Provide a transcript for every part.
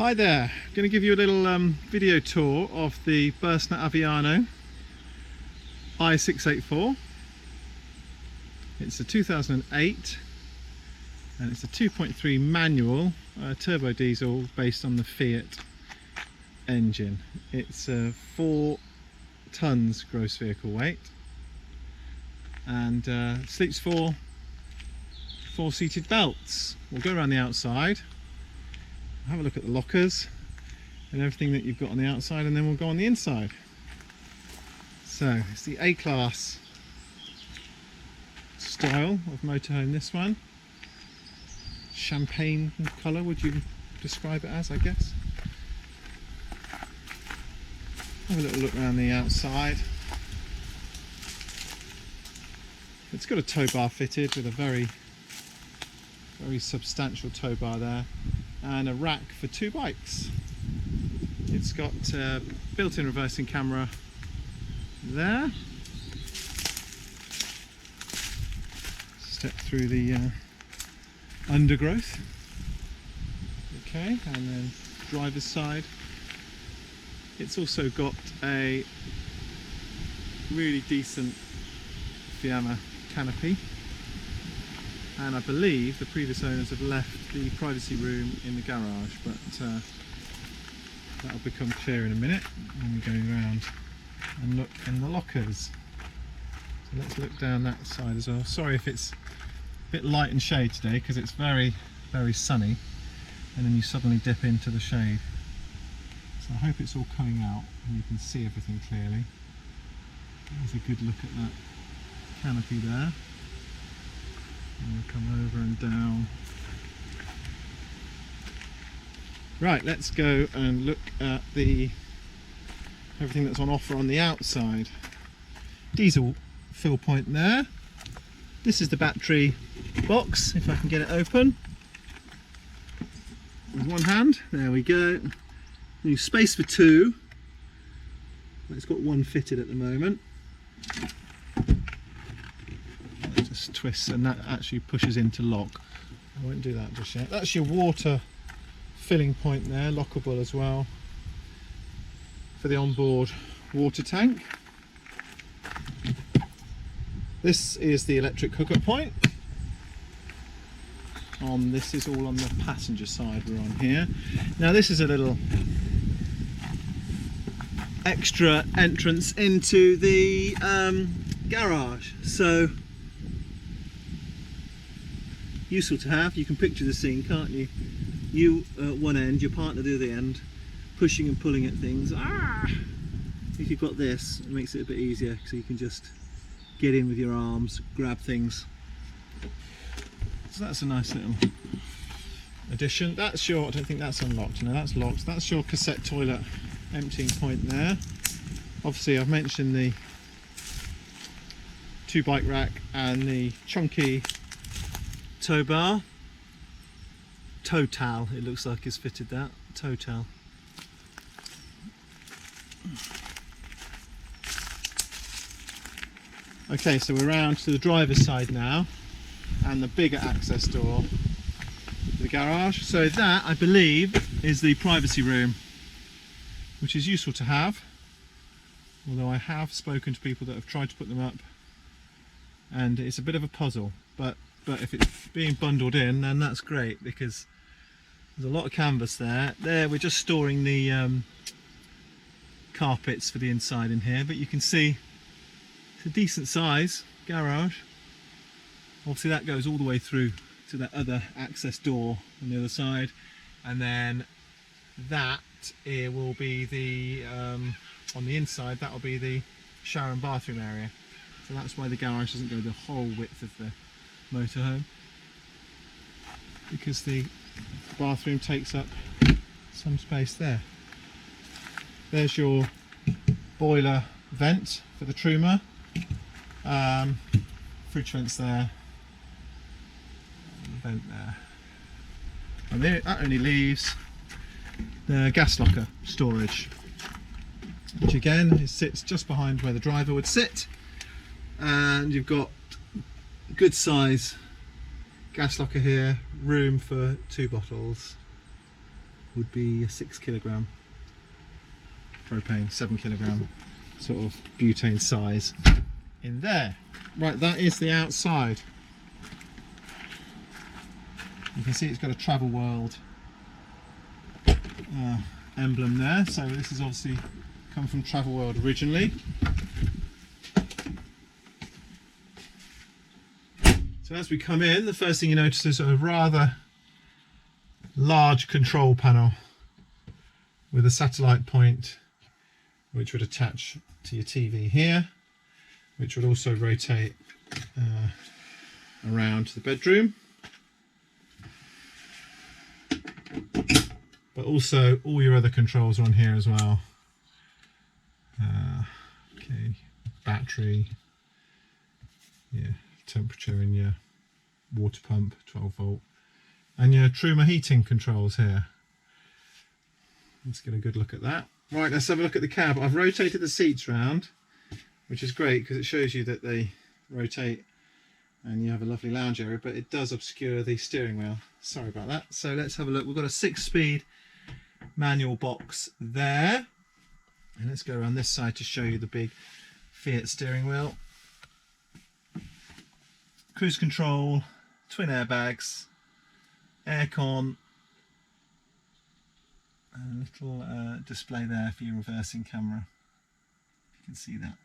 Hi there, I'm going to give you a little video tour of the Burstner Aviano I684. It's a 2008 and it's a 2.3 manual turbo diesel based on the Fiat engine. It's 4 tons gross vehicle weight and sleeps 4 seated belts. We'll go around the outside, have a look at the lockers and everything that you've got on the outside, and then we'll go on the inside. So it's the A-Class style of motorhome, this one. Champagne colour, would you describe it as, I guess? Have a little look around the outside. It's got a tow bar fitted with a very substantial tow bar there, and a rack for 2 bikes. It's got built-in reversing camera there. Step through the undergrowth. Okay, and then driver's side. It's also got a really decent Fiamma canopy, and I believe the previous owners have left the privacy room in the garage, but that'll become clear in a minute when we go around and look in the lockers. So let's look down that side as well. Sorry if it's a bit light and shade today, because it's very sunny, and then you suddenly dip into the shade. So I hope it's all coming out and you can see everything clearly. There's a good look at that canopy there. And we'll come over and down. Right, let's go and look at everything that's on offer on the outside. Diesel fill point there. This is the battery box, if I can get it open. With one hand, there we go. New space for 2. It's got 1 fitted at the moment. Just twists, and that actually pushes into lock. I won't do that just yet. That's your water filling point there, lockable as well for the onboard water tank. This is the electric hookup point. This is all on the passenger side we're on here. Now this is a little extra entrance into the garage, so useful to have. You can picture the scene, can't you? You at one end, your partner at the other end, pushing and pulling at things. If you've got this, it makes it a bit easier, so you can just get in with your arms, grab things. So that's a nice little addition. That's your, I don't think that's unlocked. No, that's locked. That's your cassette toilet emptying point there. Obviously I've mentioned the 2 bike rack and the chunky tow bar. Total, it looks like it's fitted that. Total. Okay, so we're round to the driver's side now, and the bigger access door to the garage. So that, I believe, is the privacy room, which is useful to have, although I have spoken to people that have tried to put them up and it's a bit of a puzzle, but if it's being bundled in, then that's great, because there's a lot of canvas there. There we're just storing the carpets for the inside in here, but you can see it's a decent size garage. Obviously that goes all the way through to that other access door on the other side, and then that here will be the on the inside, that will be the shower and bathroom area. So that's why the garage doesn't go the whole width of the motorhome, because the bathroom takes up some space there. There's your boiler vent for the Truma, fridge vents there, vent there, and that only leaves the gas locker storage, which again sits just behind where the driver would sit, and you've got good size gas locker here, room for 2 bottles, would be a 6 kilogram propane, 7 kilogram sort of butane size in there. Right, that is the outside. You can see it's got a Travel World emblem there, so this has obviously come from Travel World originally. So as we come in, the first thing you notice is a rather large control panel with a satellite point which would attach to your TV here, which would also rotate around to the bedroom. But also all your other controls are on here as well. Okay, battery, yeah, temperature in your water pump, 12 volt, and your Truma heating controls here. Let's get a good look at that. Right, let's have a look at the cab. I've rotated the seats round, which is great because it shows you that they rotate and you have a lovely lounge area, but it does obscure the steering wheel. Sorry about that. So let's have a look. We've got a 6-speed manual box there, and let's go around this side to show you the big Fiat steering wheel. Cruise control, twin airbags, aircon, and a little display there for your reversing camera. You can see that.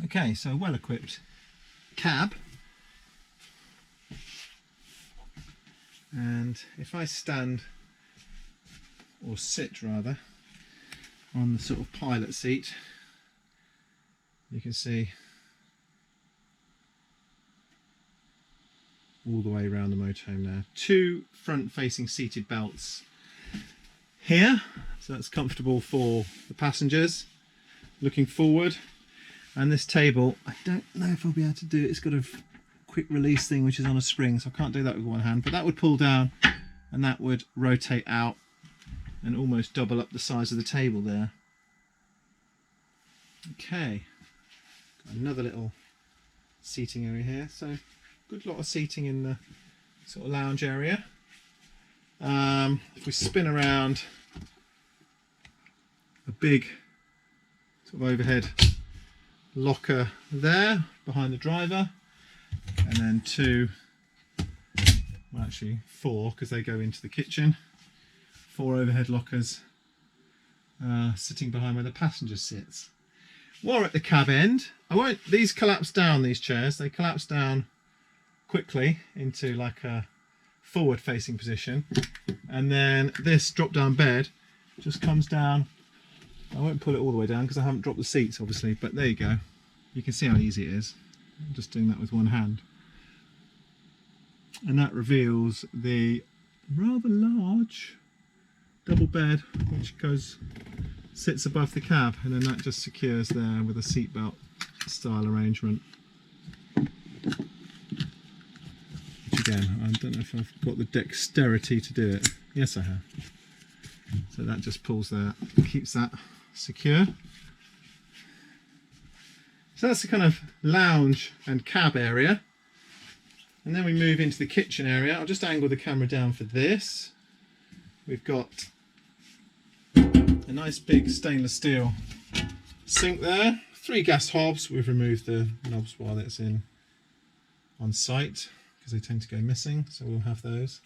Okay, so well equipped cab. And if I stand, or sit rather, on the sort of pilot seat, you can see all the way around the motorhome there. 2 front facing seated belts here, so that's comfortable for the passengers looking forward. And this table, I don't know if I'll be able to do it, it's got a quick release thing which is on a spring, so I can't do that with one hand, but that would pull down and that would rotate out and almost double up the size of the table there. Okay, got another little seating area here, so good lot of seating in the sort of lounge area. If we spin around, a big sort of overhead locker there behind the driver, and then 2, well actually 4 because they go into the kitchen, 4 overhead lockers sitting behind where the passenger sits. While at the cab end, these collapse down, these chairs, they collapse down quickly into like a forward facing position, and then this drop down bed just comes down. I won't pull it all the way down because I haven't dropped the seats obviously, but there you go. You can see how easy it is. I'm just doing that with one hand. And that reveals the rather large double bed which sits above the cab, and then that just secures there with a seatbelt style arrangement. Which again, I don't know if I've got the dexterity to do it. Yes I have. So that just pulls there, keeps that secure. So that's the kind of lounge and cab area. And then we move into the kitchen area. I'll just angle the camera down for this. We've got a nice big stainless steel sink there. 3 gas hobs. We've removed the knobs while it's on site because they tend to go missing, so we'll have those.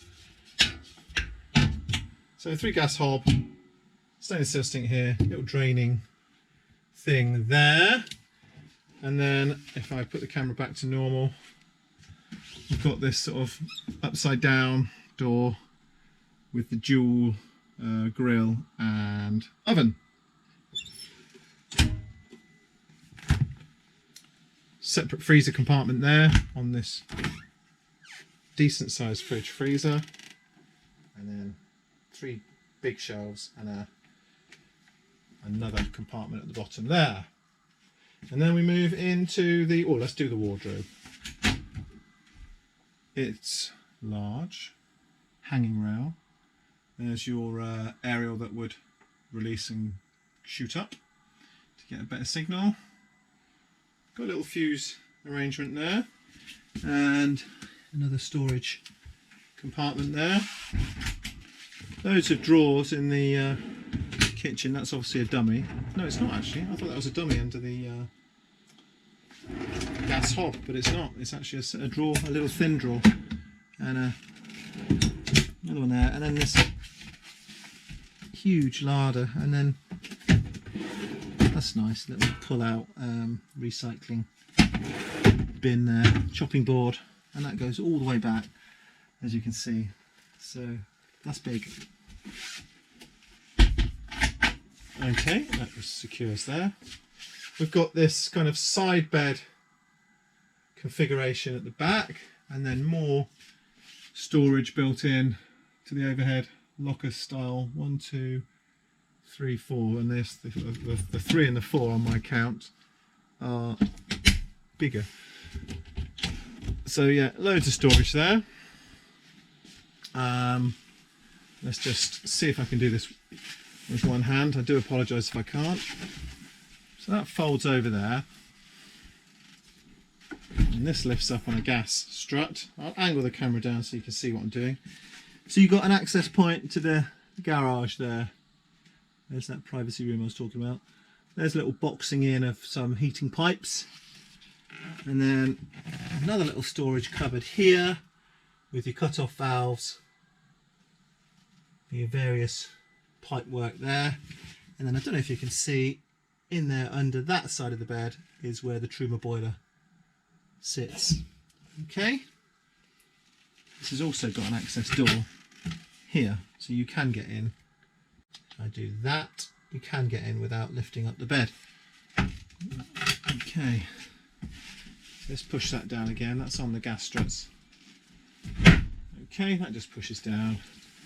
So 3 gas hob, stainless steel sink here, little draining thing there. And then if I put the camera back to normal, we've got this sort of upside down door with the dual grill and oven. Separate freezer compartment there on this decent sized fridge freezer, and then 3 big shelves and another compartment at the bottom there. And then we move into the, let's do the wardrobe. It's large, hanging rail. There's your aerial that would release and shoot up to get a better signal. Got a little fuse arrangement there, and another storage compartment there. Loads of drawers in the kitchen. That's obviously a dummy. No, it's not actually. I thought that was a dummy under the gas hob, but it's not. It's actually a drawer, a little thin drawer, and another one there, and then this huge larder, and then that's nice, little pull-out recycling bin there, chopping board, and that goes all the way back, as you can see. So that's big. Okay, that just secures there. We've got this kind of side bed configuration at the back, and then more storage built in to the overhead locker style. 1, 2, 3, 4, and this the 3 and the 4 on my count are bigger. So yeah, loads of storage there. Let's just see if I can do this with one hand. I do apologise if I can't. So that folds over there, and this lifts up on a gas strut. I'll angle the camera down so you can see what I'm doing. So you've got an access point to the garage there. There's that privacy room I was talking about. There's a little boxing in of some heating pipes, and then another little storage cupboard here with your cut-off valves, your various pipe work there. And then I don't know if you can see, in there under that side of the bed is where the Truma boiler sits. Okay, this has also got an access door here, so you can get in. I do that, you can get in without lifting up the bed. Okay, let's push that down again. That's on the gas struts. Okay, that just pushes down,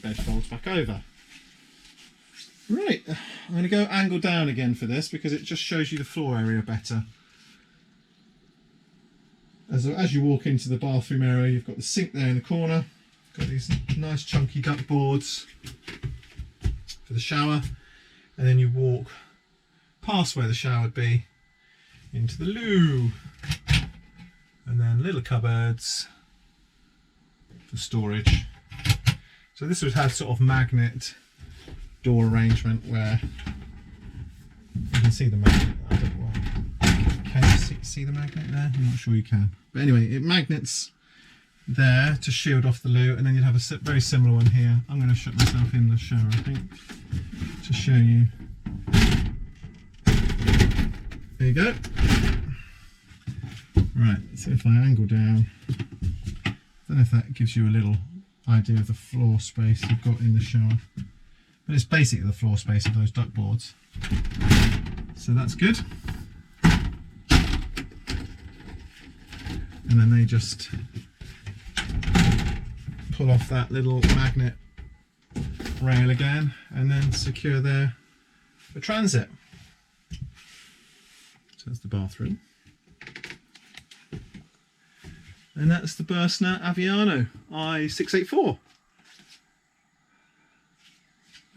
bed folds back over. Right, I'm going to go angle down again for this because it just shows you the floor area better. As you walk into the bathroom area, you've got the sink there in the corner, got these nice chunky duct boards for the shower, and then you walk past where the shower would be into the loo, and then little cupboards for storage. So this would have sort of magnet door arrangement where you can see the magnet. I don't know why. Can you see the magnet there? I'm not sure you can. But anyway, it magnets there to shield off the loo, and then you'd have a very similar one here. I'm going to shut myself in the shower, I think, to show you. There you go. Right, so if I angle down, I don't know if that gives you a little idea of the floor space you've got in the shower. But it's basically the floor space of those duct boards. So that's good. And then they just pull off that little magnet rail again and then secure there for transit. So that's the bathroom. And that's the Burstner Aviano I684.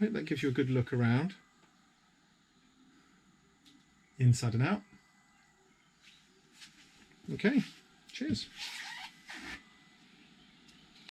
I hope that gives you a good look around, inside and out. Okay, cheers.